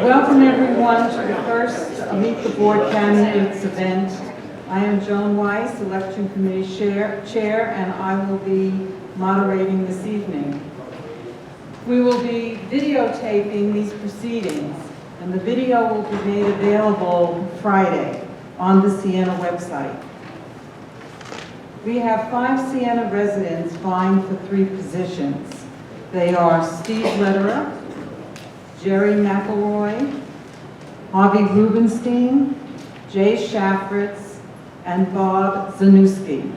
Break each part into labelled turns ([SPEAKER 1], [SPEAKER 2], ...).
[SPEAKER 1] Welcome everyone to the first Meet the Board Candidates event. I am Joan Weiss, Election Committee Chair, and I will be moderating this evening. We will be videotaping these proceedings, and the video will be made available Friday on the Siena website. We have 5 Siena residents vying for 3 positions. They are Steve Lederer, Jerry McElroy, Harvey Rubenstein, Jay Shafritz, and Bob Zanuski.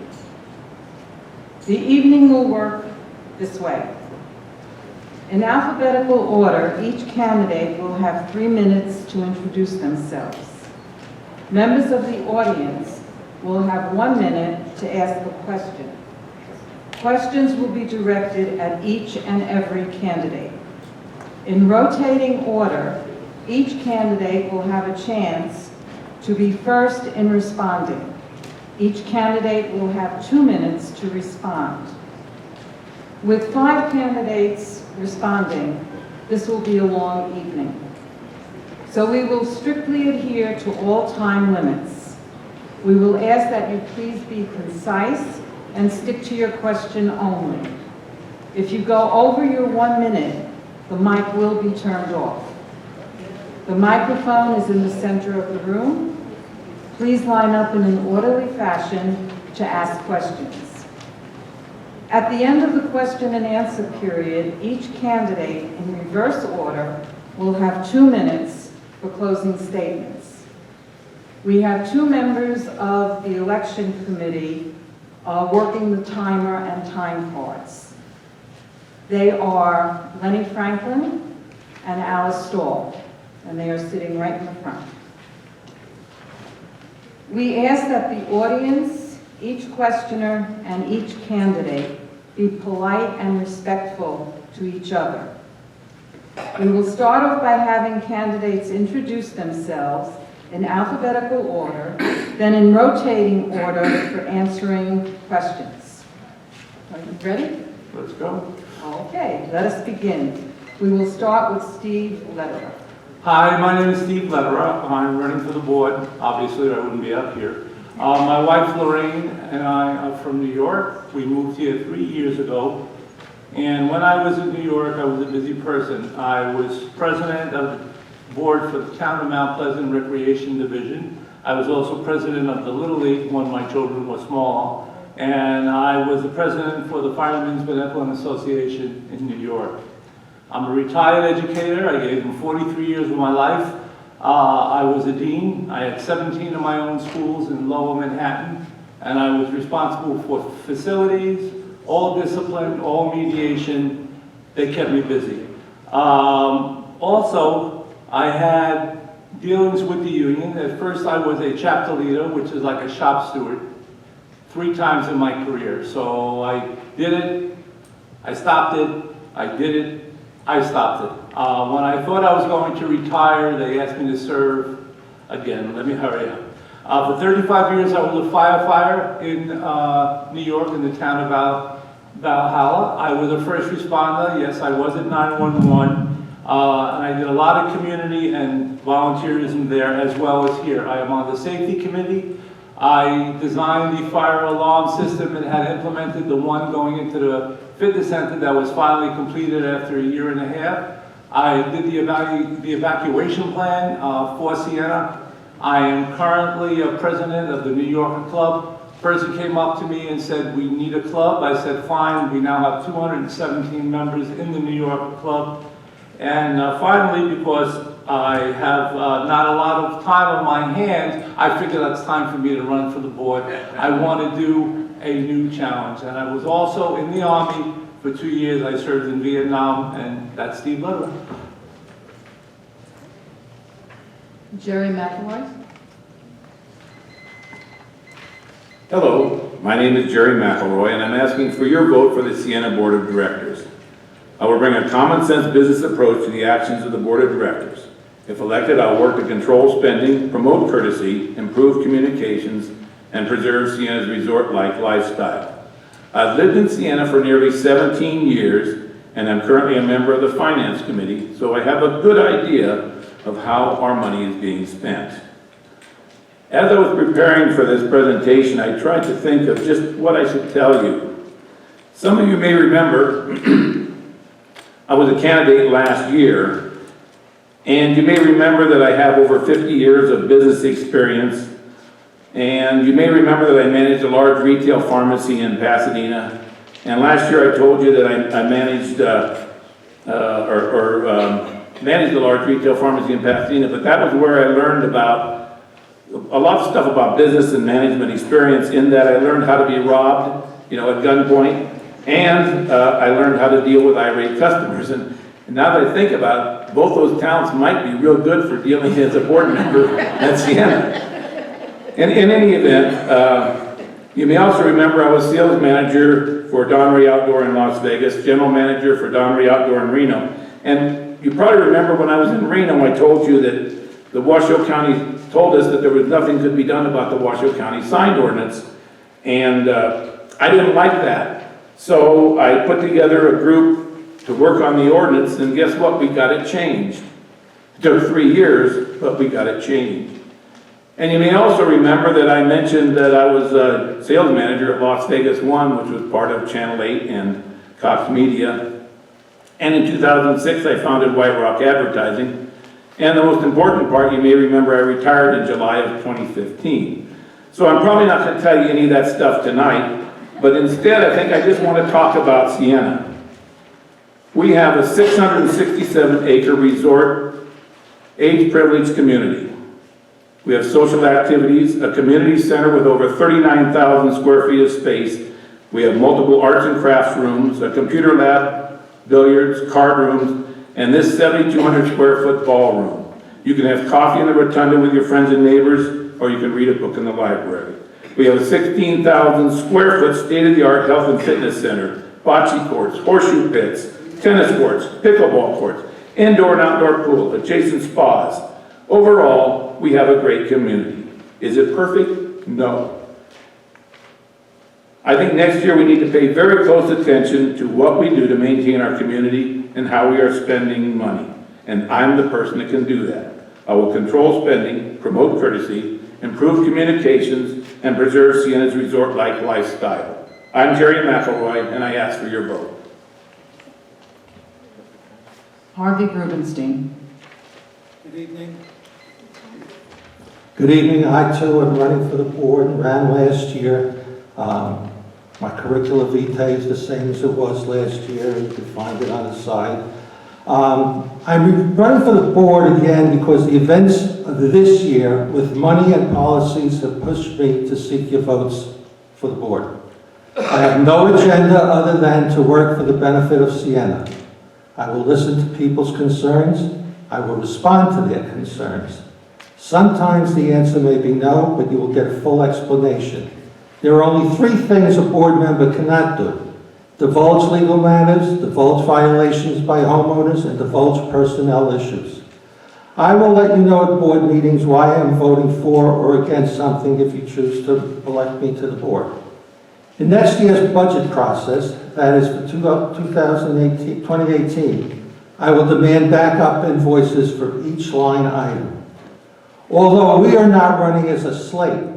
[SPEAKER 1] The evening will work this way. In alphabetical order, each candidate will have 3 minutes to introduce themselves. Members of the audience will have 1 minute to ask a question. Questions will be directed at each and every candidate. In rotating order, each candidate will have a chance to be first in responding. Each candidate will have 2 minutes to respond. With 5 candidates responding, this will be a long evening. So we will strictly adhere to all time limits. We will ask that you please be concise and stick to your question only. If you go over your 1 minute, the mic will be turned off. The microphone is in the center of the room. Please line up in an orderly fashion to ask questions. At the end of the question and answer period, each candidate in reverse order will have 2 minutes for closing statements. We have 2 members of the election committee working the timer and time cards. They are Lenny Franklin and Alice Stahl, and they are sitting right in the front. We ask that the audience, each questioner, and each candidate be polite and respectful to each other. We will start off by having candidates introduce themselves in alphabetical order, then in rotating order for answering questions. Are you ready?
[SPEAKER 2] Let's go.
[SPEAKER 1] Okay, let us begin. We will start with Steve Lederer.
[SPEAKER 2] Hi, my name is Steve Lederer. I'm running for the board. Obviously, I wouldn't be up here. My wife Lorraine and I are from New York. We moved here 3 years ago. And when I was in New York, I was a busy person. I was president of the board for the Town of Mount Pleasant Recreation Division. I was also president of the Little League when my children were small. And I was the president for the Firemen's Benevolent Association in New York. I'm a retired educator. I gave them 43 years of my life. I was a dean. I had 17 of my own schools in Lower Manhattan, and I was responsible for facilities, all discipline, all mediation. They kept me busy. Also, I had dealings with the union. At first, I was a chapter leader, which is like a shop steward, 3 times in my career. So I did it, I stopped it, I did it, I stopped it. When I thought I was going to retire, they asked me to serve again. Let me hurry up. For 35 years, I was a firefighter in New York in the town of Valhalla. I was a first responder. Yes, I was at 911. And I did a lot of community and volunteerism there as well as here. I am on the safety committee. I designed the fire alarm system and had implemented the one going into the fitness center that was finally completed after a year and a half. I did the evacuation plan for Siena. I am currently a president of the New Yorker Club. A person came up to me and said, we need a club. I said, fine. We now have 217 members in the New Yorker Club. And finally, because I have not a lot of time on my hands, I figured it's time for me to run for the board. I want to do a new challenge. And I was also in the Army for 2 years. I served in Vietnam, and that's Steve Lederer.
[SPEAKER 1] Jerry McElroy.
[SPEAKER 3] Hello, my name is Jerry McElroy, and I'm asking for your vote for the Siena Board of Directors. I will bring a common sense business approach to the actions of the Board of Directors. If elected, I'll work to control spending, promote courtesy, improve communications, and preserve Siena's resort-like lifestyle. I've lived in Siena for nearly 17 years and I'm currently a member of the Finance Committee, so I have a good idea of how our money is being spent. As I was preparing for this presentation, I tried to think of just what I should tell you. Some of you may remember I was a candidate last year, and you may remember that I have over 50 years of business experience, and you may remember that I managed a large retail pharmacy in Pasadena, and last year I told you that I managed managed a large retail pharmacy in Pasadena, but that was where I learned about a lot of stuff about business and management experience, in that I learned how to be robbed, at gunpoint, and I learned how to deal with irate customers. And now that I think about it, both those talents might be real good for dealing as a board member at Siena. In any event, you may also remember I was sales manager for Donnery Outdoor in Las Vegas, general manager for Donnery Outdoor in Reno. And you probably remember when I was in Reno, I told you that the Washoe County told us that there was nothing could be done about the Washoe County sign ordinance. And I didn't like that. So I put together a group to work on the ordinance, and guess what? We got it changed. It took 3 years, but we got it changed. And you may also remember that I mentioned that I was a sales manager at Las Vegas 1, which was part of Channel 8 and Cox Media. And in 2006, I founded White Rock Advertising. And the most important part, you may remember, I retired in July of 2015. So I'm probably not going to tell you any of that stuff tonight, but instead I think I just want to talk about Siena. We have a 667-acre resort, age-privileged community. We have social activities, a community center with over 39,000 square feet of space. We have multiple arts and crafts rooms, a computer lab, billiards, card rooms, and this 7,200 square foot ballroom. You can have coffee in the rotunda with your friends and neighbors, or you can read a book in the library. We have a 16,000 square foot state-of-the-art health and fitness center, bocce courts, horseshoe pits, tennis courts, pickleball courts, indoor and outdoor pool, adjacent spas. Overall, we have a great community. Is it perfect? No. I think next year we need to pay very close attention to what we do to maintain our community and how we are spending money. And I'm the person that can do that. I will control spending, promote courtesy, improve communications, and preserve Siena's resort-like lifestyle. I'm Jerry McElroy, and I ask for your vote.
[SPEAKER 1] Harvey Grubenstein.
[SPEAKER 4] Good evening.
[SPEAKER 5] Good evening. I too am running for the board and ran last year. My curricula vitae is the same as it was last year. You can find it on the side. I'm running for the board again because the events of this year with money and policies have pushed me to seek your votes for the board. I have no agenda other than to work for the benefit of Siena. I will listen to people's concerns. I will respond to their concerns. Sometimes the answer may be no, but you will get a full explanation. There are only 3 things a board member cannot do: divulge legal matters, divulge violations by homeowners, and divulge personnel issues. I will let you know at board meetings why I am voting for or against something if you choose to elect me to the board. In next year's budget process, that is for 2018, I will demand backup invoices for each line item. Although we are not running as a slate,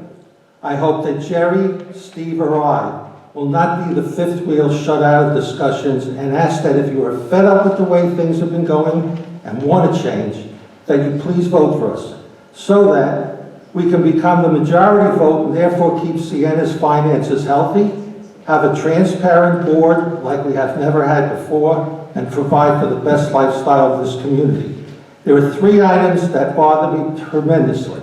[SPEAKER 5] I hope that Jerry, Steve, or I will not be the fifth wheel shut out of discussions, and ask that if you are fed up with the way things have been going and want to change, that you please vote for us, so that we can become the majority vote and therefore keep Siena's finances healthy, have a transparent board like we have never had before, and provide for the best lifestyle of this community. There are 3 items that bother me tremendously.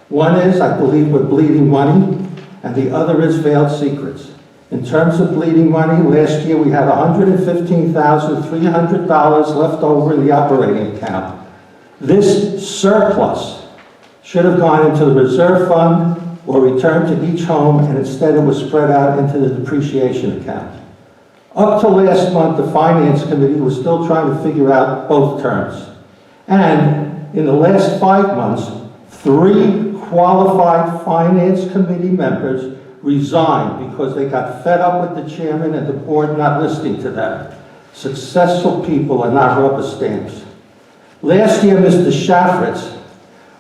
[SPEAKER 5] One is, I believe we're bleeding money, and the other is veiled secrets. In terms of bleeding money, last year we had $115,300 left over in the operating account. This surplus should have gone into the reserve fund or returned to each home, and instead it was spread out into the depreciation account. Up to last month, the Finance Committee was still trying to figure out both terms. And in the last 5 months, 3 qualified Finance Committee members resigned because they got fed up with the chairman and the board not listening to them. Successful people are not rubber stamps. Last year, Mr. Shaffritz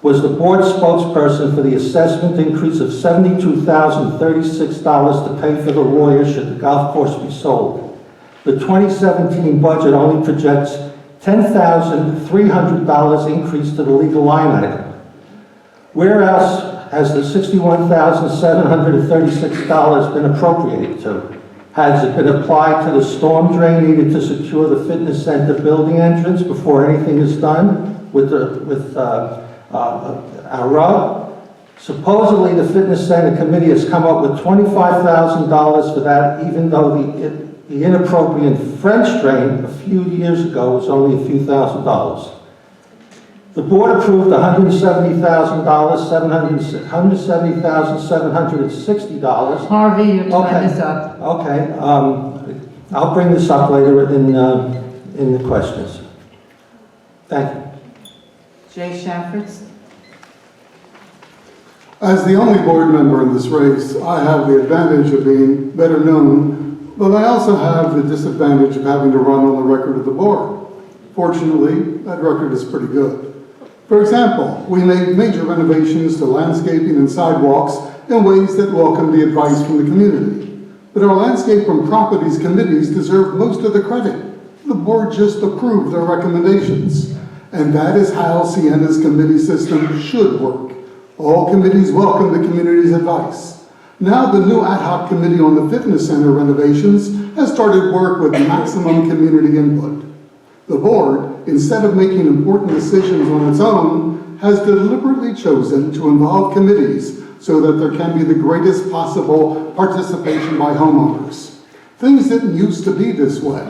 [SPEAKER 5] was the board spokesperson for the assessment increase of $72,036 to pay for the lawyer should the golf course be sold. The 2017 budget only projects $10,300 increase to the legal line item. Where else has the $61,736 been appropriated to? Has it been applied to the storm drain needed to secure the fitness center building entrance before anything is done with our road? Supposedly, the fitness center committee has come up with $25,000 for that, even though the inappropriate French drain a few years ago was only a few $1,000s. The board approved $170,760.
[SPEAKER 1] Harvey, your time
[SPEAKER 5] Okay.
[SPEAKER 1] is up.
[SPEAKER 5] Okay, I'll bring this up later in the questions. Thank you.
[SPEAKER 1] Jay Shaffritz.
[SPEAKER 6] As the only board member in this race, I have the advantage of being better known, but I also have the disadvantage of having to run on the record of the board. Fortunately, that record is pretty good. For example, we made major renovations to landscaping and sidewalks in ways that welcomed the advice from the community. But our landscape and properties committees deserve most of the credit. The board just approved their recommendations. And that is how Siena's committee system should work. All committees welcome the community's advice. Now the new ad hoc committee on the fitness center renovations has started work with maximum community input. The board, instead of making important decisions on its own, has deliberately chosen to involve committees so that there can be the greatest possible participation by homeowners. Things didn't used to be this way.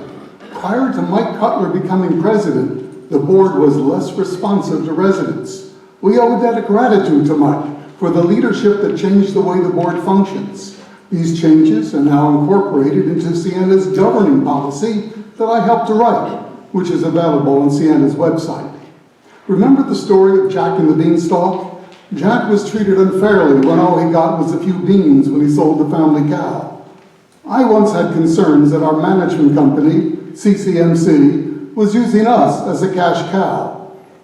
[SPEAKER 6] Prior to Mike Cutler becoming president, the board was less responsive to residents. We owe a debt of gratitude to Mike for the leadership that changed the way the board functions. These changes are now incorporated into Siena's governing policy that I helped to write, which is available on Siena's website. Remember the story of Jack and the Beanstalk? Jack was treated unfairly when all he got was a few beans when he sold the family cow. I once had concerns that our management company, CCMC, was using us as a cash cow.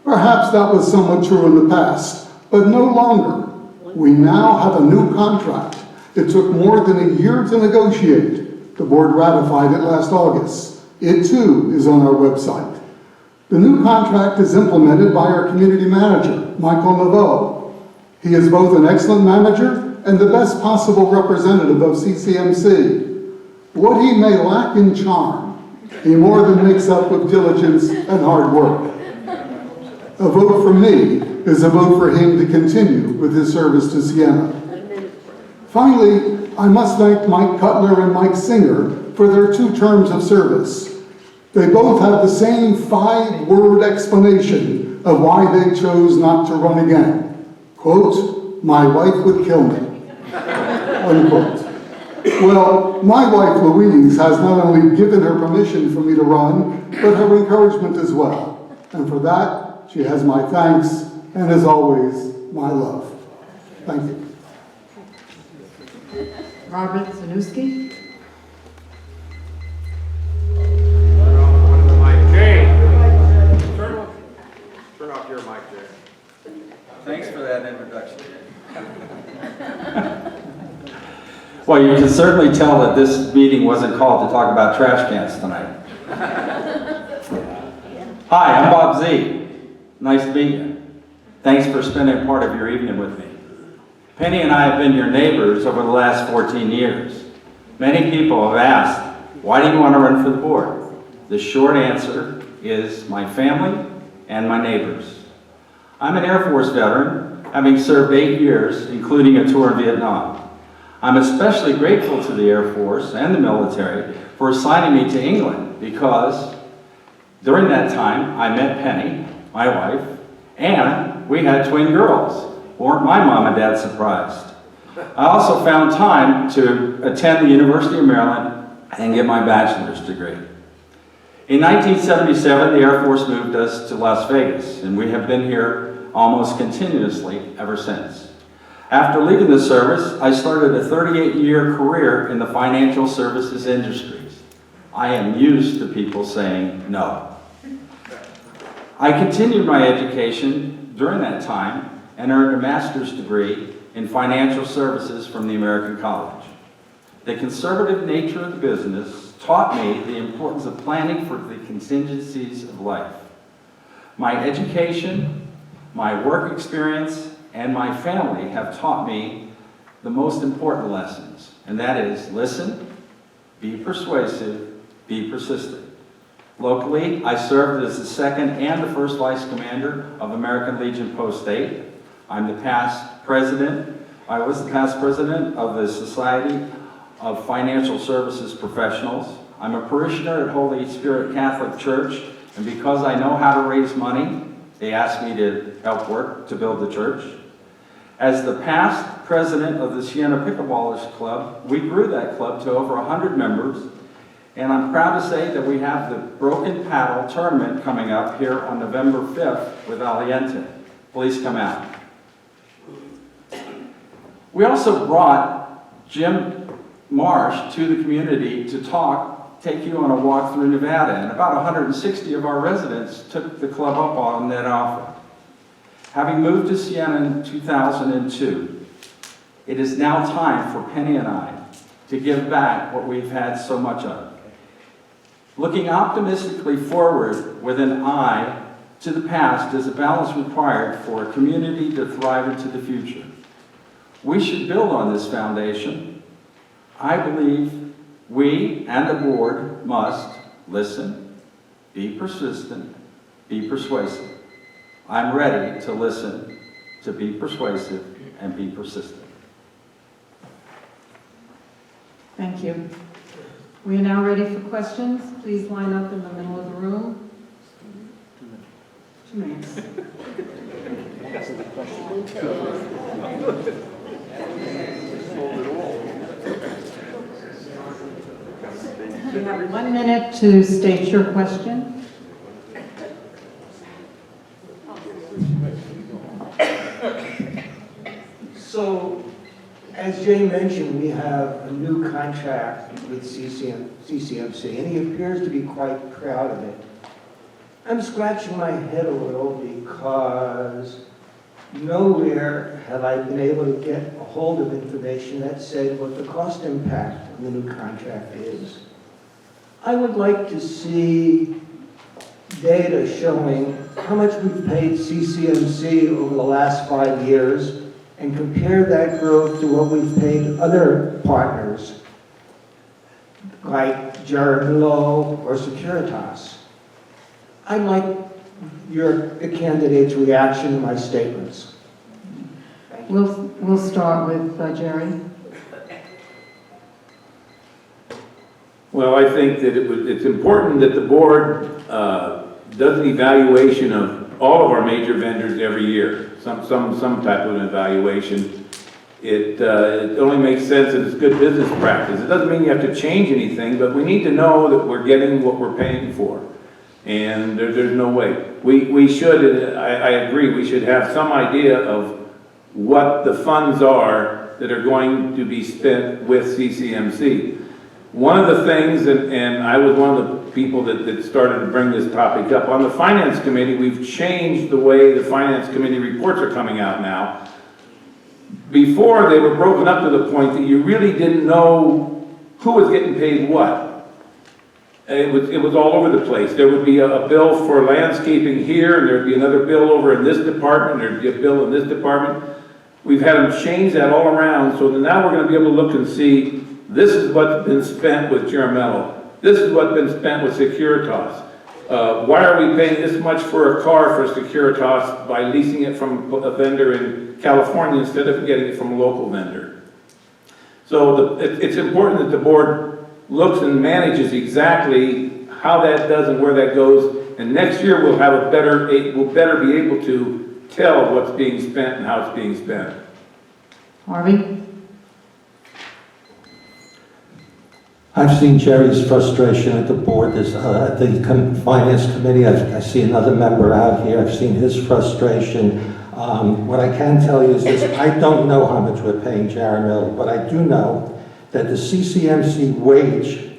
[SPEAKER 6] Perhaps that was somewhat true in the past, but no longer. We now have a new contract. It took more than a year to negotiate. The board ratified it last August. It too is on our website. The new contract is implemented by our community manager, Michael Naveau. He is both an excellent manager and the best possible representative of CCMC. What he may lack in charm, he more than makes up with diligence and hard work. A vote for me is a vote for him to continue with his service to Siena. Finally, I must thank Mike Cutler and Mike Singer for their 2 terms of service. They both have the same 5-word explanation of why they chose not to run again. Quote, "My wife would kill me." Unquote. Well, my wife Louise has not only given her permission for me to run, but her encouragement as well. And for that, she has my thanks, and as always, my love. Thank you.
[SPEAKER 1] Robert Zanuski.
[SPEAKER 7] Turn off your mic, Jay. Thanks for that introduction. Well, you can certainly tell that this meeting wasn't called to talk about trash cans tonight. Hi, I'm Bob Z. Nice to meet you. Thanks for spending part of your evening with me. Penny and I have been your neighbors over the last 14 years. Many people have asked, why do you want to run for the board? The short answer is my family and my neighbors. I'm an Air Force veteran, having served 8 years, including a tour in Vietnam. I'm especially grateful to the Air Force and the military for assigning me to England because during that time I met Penny, my wife, and we had twin girls. Weren't my mom and dad surprised? I also found time to attend the University of Maryland and get my bachelor's degree. In 1977, the Air Force moved us to Las Vegas, and we have been here almost continuously ever since. After leaving the service, I started a 38-year career in the financial services industries. I am used to people saying no. I continued my education during that time and earned a master's degree in financial services from the American College. The conservative nature of the business taught me the importance of planning for the contingencies of life. My education, my work experience, and my family have taught me the most important lessons, and that is listen, be persuasive, be persistent. Locally, I served as the second and the first vice commander of American Legion Post 8. I was the past president of the Society of Financial Services Professionals. I'm a parishioner at Holy Spirit Catholic Church, and because I know how to raise money, they asked me to help work to build the church. As the past president of the Siena Pickleballers Club, we grew that club to over 100 members, and I'm proud to say that we have the Broken Paddle Tournament coming up here on November 5th with Aliente. Please come out. We also brought Jim Marsh to the community to take you on a walk through Nevada, and about 160 of our residents took the club up on that offer. Having moved to Siena in 2002, it is now time for Penny and I to give back what we've had so much of. Looking optimistically forward with an eye to the past is a balance required for a community to thrive into the future. We should build on this foundation. I believe we and the board must listen, be persistent, be persuasive. I'm ready to listen, to be persuasive, and be persistent.
[SPEAKER 1] Thank you. We are now ready for questions. Please line up in the middle of the room. 2 minutes. You have 1 minute to state your question.
[SPEAKER 8] So, as Jay mentioned, we have a new contract with CCMC, and he appears to be quite proud of it. I'm scratching my head a little because nowhere have I been able to get a hold of information that said what the cost impact of the new contract is. I would like to see data showing how much we've paid CCMC over the last 5 years and compare that growth to what we've paid other partners like Jared Lowe or Securitas. I'd like the candidate's reaction to my statements. Thank you.
[SPEAKER 1] We'll start with Jerry.
[SPEAKER 3] Well, I think that it's important that the board does an evaluation of all of our major vendors every year, some type of an evaluation. It only makes sense and it's good business practice. It doesn't mean you have to change anything, but we need to know that we're getting what we're paying for. And there's no way. We should, I agree, we should have some idea of what the funds are that are going to be spent with CCMC. One of the things, and I was one of the people that started to bring this topic up, on the Finance Committee, we've changed the way the Finance Committee reports are coming out now. Before, they were broken up to the point that you really didn't know who was getting paid what. It was all over the place. There would be a bill for landscaping here, and there'd be another bill over in this department, and there'd be a bill in this department. We've had them change that all around, so that now we're going to be able to look and see, this is what's been spent with Jaramello. This is what's been spent with Securitas. Why are we paying this much for a car for Securitas by leasing it from a vendor in California instead of getting it from a local vendor? So it's important that the board looks and manages exactly how that does and where that goes. And next year we'll better be able to tell what's being spent and how it's being spent.
[SPEAKER 1] Harvey?
[SPEAKER 5] I've seen Jerry's frustration at the board, at the Finance Committee. I see another member out here. I've seen his frustration. What I can tell you is this: I don't know how much we're paying Jaramillo, but I do know that the CCMC wage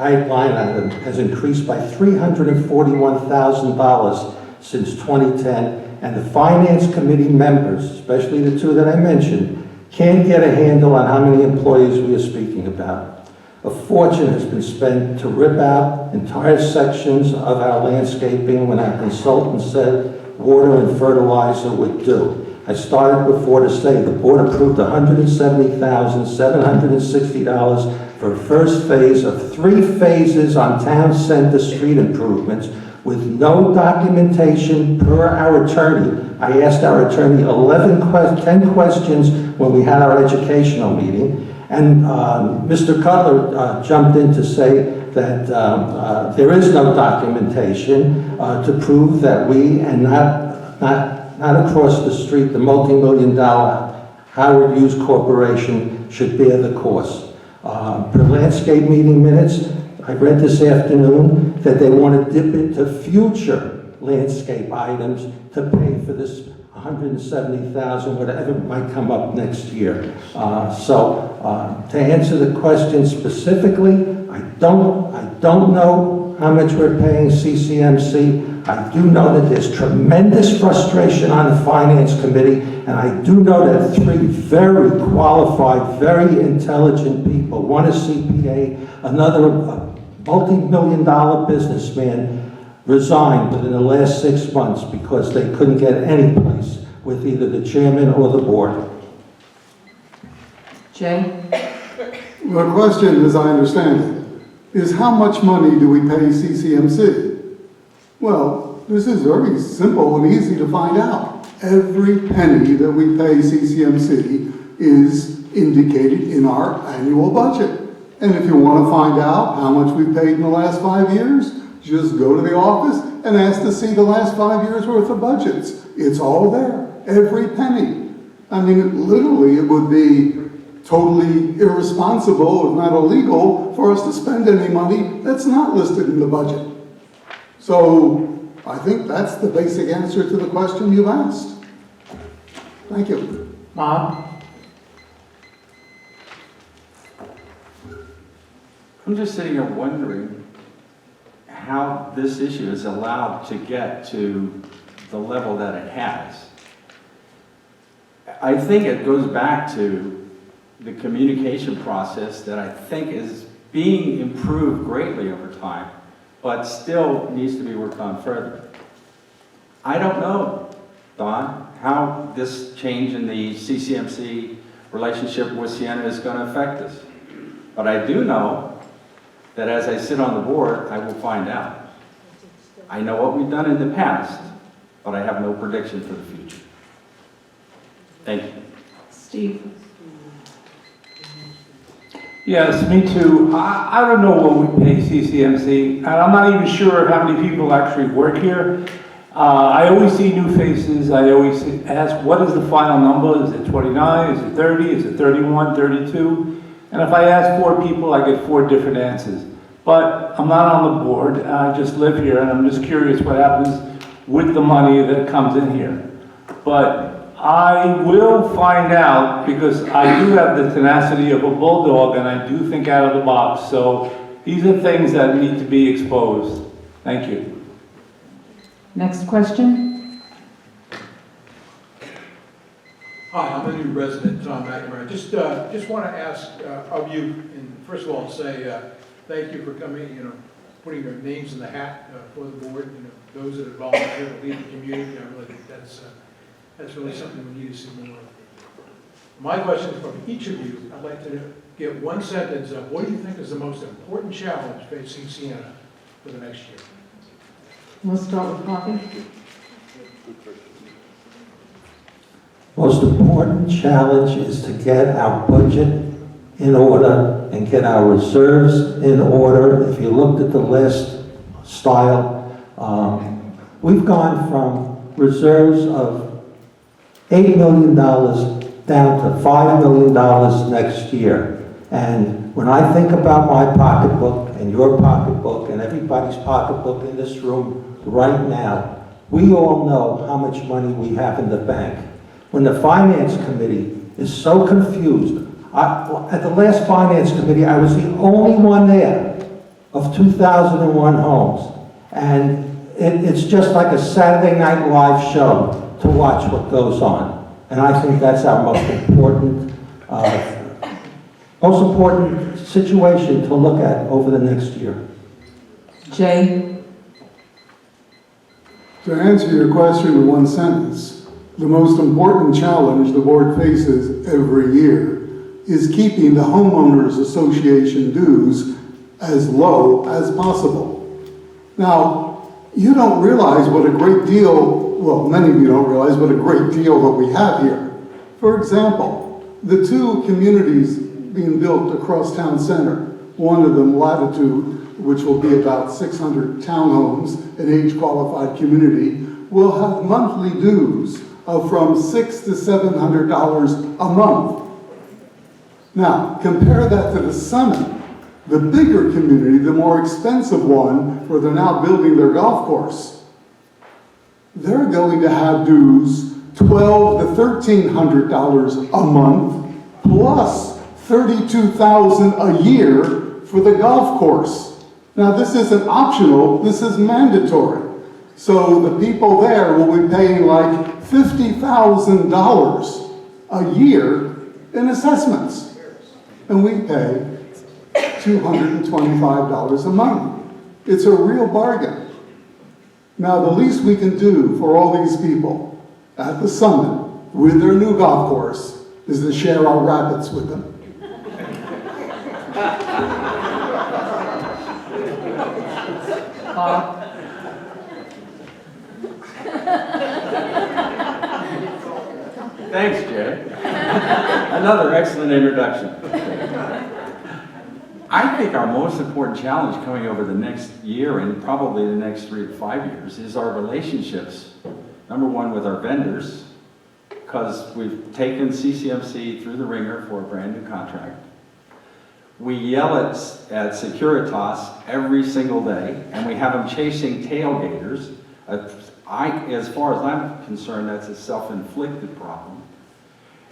[SPEAKER 5] line item has increased by $341,000 since 2010, and the Finance Committee members, especially the two that I mentioned, can't get a handle on how many employees we are speaking about. A fortune has been spent to rip out entire sections of our landscaping when our consultant said water and fertilizer would do. I started before to say the board approved $170,760 for a first phase of 3 phases on town center street improvements with no documentation per our attorney. I asked our attorney 10 questions when we had our educational meeting, and Mr. Cutler jumped in to say that there is no documentation to prove that we, and not across the street, the multi-million-dollar Howard Hughes Corporation should bear the cost. Per landscape meeting minutes, I read this afternoon that they want to dip into future landscape items to pay for this $170,000, whatever might come up next year. To answer the question specifically, I don't know how much we're paying CCMC. I do know that there's tremendous frustration on the Finance Committee, and I do know that 3 very qualified, very intelligent people, one a CPA, another a multi-million-dollar businessman, resigned within the last 6 months because they couldn't get any place with either the chairman or the board.
[SPEAKER 1] Jay?
[SPEAKER 6] The question, as I understand it, is how much money do we pay CCMC? Well, this is very simple and easy to find out. Every penny that we pay CCMC is indicated in our annual budget. And if you want to find out how much we paid in the last 5 years, just go to the office and ask to see the last 5 years worth of budgets. It's all there, every penny. I mean, literally, it would be totally irresponsible, if not illegal, for us to spend any money that's not listed in the budget. So I think that's the basic answer to the question you've asked. Thank you.
[SPEAKER 1] Bob?
[SPEAKER 7] I'm just sitting here wondering how this issue is allowed to get to the level that it has. I think it goes back to the communication process that I think is being improved greatly over time, but still needs to be worked on further. I don't know, Don, how this change in the CCMC relationship with Siena is going to affect us. But I do know that as I sit on the board, I will find out. I know what we've done in the past, but I have no prediction for the future. Thank you.
[SPEAKER 1] Steve?
[SPEAKER 2] Yes, me too. I don't know what we pay CCMC, and I'm not even sure of how many people actually work here. I always see new faces. I always ask, what is the final number? Is it 29? Is it 30? Is it 31, 32? And if I ask 4 people, I get 4 different answers. But I'm not on the board. I just live here, and I'm just curious what happens with the money that comes in here. But I will find out, because I do have the tenacity of a bulldog, and I do think out of the box. So these are things that need to be exposed. Thank you.
[SPEAKER 1] Next question?
[SPEAKER 4] Hi, I'm a new resident, Tom McNamara. Just want to ask of you, and first of all, say thank you for coming, putting your names in the hat for the board. Those that have volunteered to lead the community, I really think that's really something we need to see more of. My question from each of you, I'd like to get one sentence of what do you think is the most important challenge facing Siena for the next year?
[SPEAKER 1] We'll start with Poppy.
[SPEAKER 5] Most important challenge is to get our budget in order and get our reserves in order. If you looked at the last style, we've gone from reserves of $8 million down to $5 million next year. And when I think about my pocketbook and your pocketbook and everybody's pocketbook in this room right now, we all know how much money we have in the bank. When the Finance Committee is so confused, at the last Finance Committee, I was the only one there of 2001 homes. And it's just like a Saturday Night Live show to watch what goes on. And I think that's our most important situation to look at over the next year.
[SPEAKER 1] Jay?
[SPEAKER 6] To answer your question in one sentence, the most important challenge the board faces every year is keeping the homeowners association dues as low as possible. Now, you don't realize what a great deal, well, many of you don't realize what a great deal that we have here. For example, the two communities being built across town center, one of them Latitude, which will be about 600 townhomes, an age-qualified community, will have monthly dues of from $600 to $700 a month. Now, compare that to the Summit, the bigger community, the more expensive one, where they're now building their golf course. They're going to have dues $1,200 to $1,300 a month, plus $32,000 a year for the golf course. Now, this isn't optional, this is mandatory. So the people there will be paying like $50,000 a year in assessments. And we pay $225 a month. It's a real bargain. Now, the least we can do for all these people at the Summit with their new golf course is to share our rabbits with them.
[SPEAKER 7] Thanks, Jay. Another excellent introduction. I think our most important challenge coming over the next year and probably the next 3 to 5 years is our relationships. Number one, with our vendors, because we've taken CCMC through the ringer for a brand new contract. We yell at Securitas every single day, and we have them chasing tailgaters. As far as I'm concerned, that's a self-inflicted problem.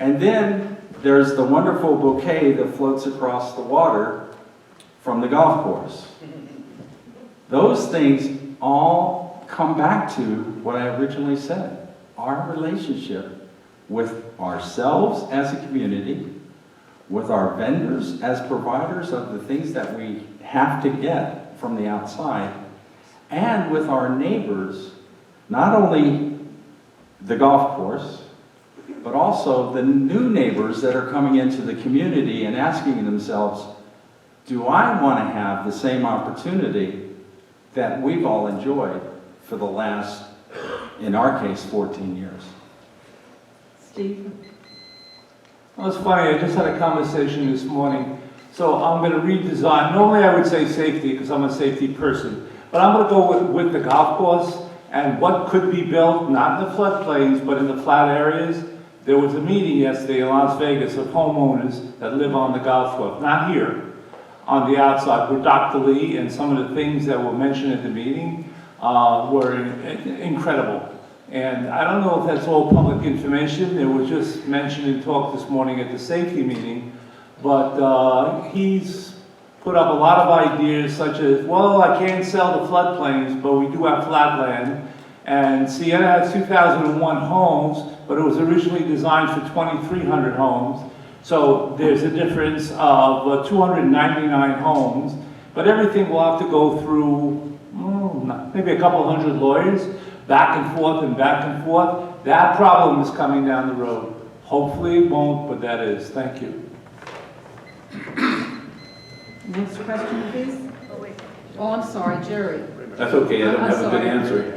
[SPEAKER 7] And then there's the wonderful bouquet that floats across the water from the golf course. Those things all come back to what I originally said, our relationship with ourselves as a community, with our vendors as providers of the things that we have to get from the outside, and with our neighbors, not only the golf course, but also the new neighbors that are coming into the community and asking themselves, do I want to have the same opportunity that we've all enjoyed for the last, in our case, 14 years?
[SPEAKER 1] Steve?
[SPEAKER 2] Well, it's funny, I just had a conversation this morning. So I'm going to redesign, normally I would say safety because I'm a safety person, but I'm going to go with the golf course and what could be built, not in the floodplains, but in the flat areas. There was a meeting yesterday in Las Vegas of homeowners that live on the golf course, not here, on the outside, with Dr. Lee, and some of the things that were mentioned at the meeting were incredible. And I don't know if that's all public information. It was just mentioned and talked this morning at the safety meeting. But he's put up a lot of ideas such as, well, I can't sell the floodplains, but we do have flat land. And Siena has 2001 homes, but it was originally designed for 2,300 homes. So there's a difference of 299 homes. But everything will have to go through maybe a couple hundred lawyers, back and forth and back and forth. That problem is coming down the road. Hopefully it won't, but that is. Thank you.
[SPEAKER 1] Next question, please.
[SPEAKER 9] Oh, I'm sorry, Jerry.
[SPEAKER 3] That's okay, I don't
[SPEAKER 9] I'm
[SPEAKER 3] have a good
[SPEAKER 9] sorry.
[SPEAKER 3] answer.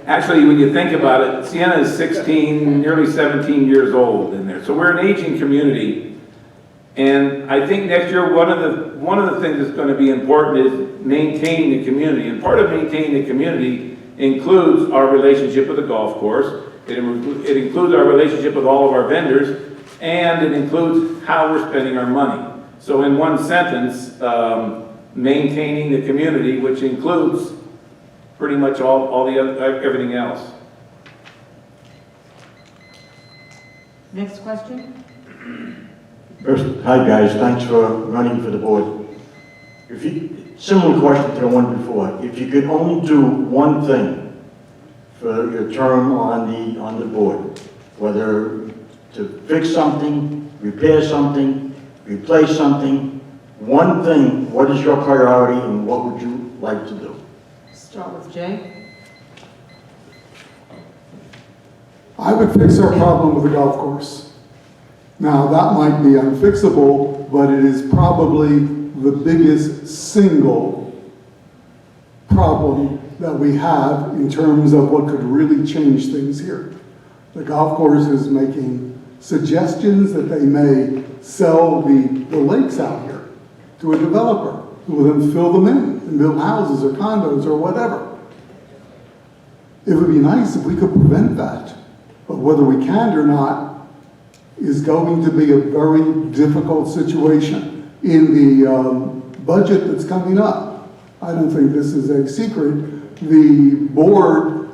[SPEAKER 3] Actually, when you think about it, Siena is 16, nearly 17 years old in there. So we're an aging community. And I think next year, one of the things that's going to be important is maintaining the community. And part of maintaining the community includes our relationship with the golf course. It includes our relationship with all of our vendors. And it includes how we're spending our money. So in one sentence, maintaining the community, which includes pretty much everything else.
[SPEAKER 1] Next question.
[SPEAKER 10] First, hi guys, thanks for running for the board. Similar question to the one before. If you could only do one thing for your term on the board, whether to fix something, repair something, replace something, one thing, what is your priority and what would you like to do?
[SPEAKER 9] Start with Jay.
[SPEAKER 6] I would fix our problem with the golf course. Now, that might be unfixable, but it is probably the biggest single problem that we have in terms of what could really change things here. The golf course is making suggestions that they may sell the lakes out here to a developer who will then fill them in and build houses or condos or whatever. It would be nice if we could prevent that, but whether we can or not is going to be a very difficult situation. In the budget that's coming up, I don't think this is a secret, the board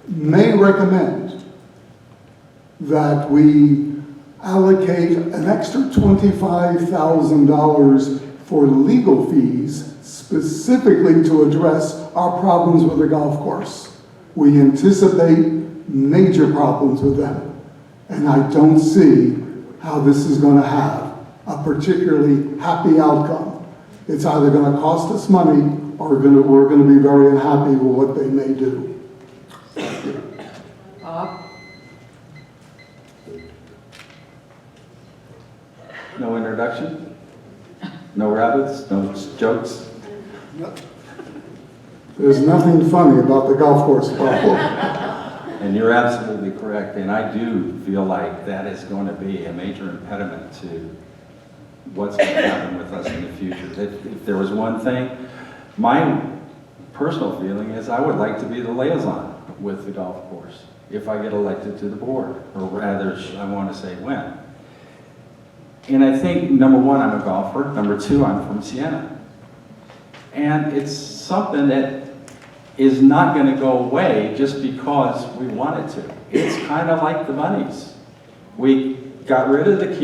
[SPEAKER 6] may recommend that we allocate an extra $25,000 for legal fees specifically to address our problems with the golf course. We anticipate major problems with them, and I don't see how this is going to have a particularly happy outcome. It's either going to cost us money or we're going to be very unhappy with what they may do.
[SPEAKER 9] Bob?
[SPEAKER 7] No introduction? No rabbits? No jokes?
[SPEAKER 6] There's nothing funny about the golf course problem.
[SPEAKER 7] And you're absolutely correct, and I do feel like that is going to be a major impediment to what's going to happen with us in the future. If there was one thing, my personal feeling is I would like to be the liaison with the golf course if I get elected to the board, or rather, I want to say when. And I think, number one, I'm a golfer. Number two, I'm from Siena. And it's something that is not going to go away just because we want it to. It's kind of like the bunnies. We got rid of the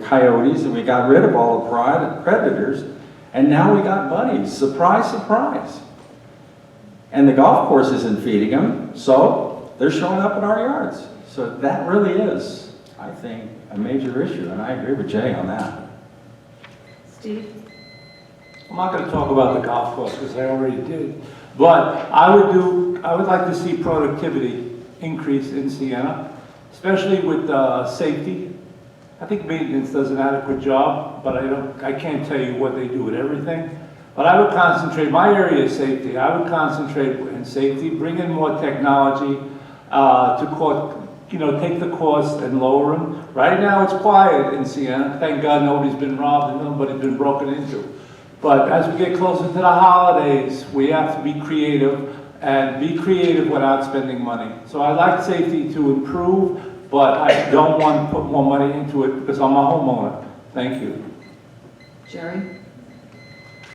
[SPEAKER 7] coyotes and we got rid of all the predators, and now we got bunnies. Surprise, surprise. And the golf course isn't feeding them, so they're showing up in our yards. So that really is, I think, a major issue, and I agree with Jay on that.
[SPEAKER 9] Steve?
[SPEAKER 2] I'm not going to talk about the golf course because I already did, but I would like to see productivity increase in Siena, especially with safety. I think maintenance does an adequate job, but I can't tell you what they do with everything. But I would concentrate, my area is safety. I would concentrate in safety, bring in more technology to take the cost and lower them. Right now it's quiet in Siena. Thank God nobody's been robbed and nobody's been broken into. But as we get closer to the holidays, we have to be creative and be creative without spending money. So I like safety to improve, but I don't want to put more money into it because I'm a homeowner. Thank you.
[SPEAKER 9] Jerry?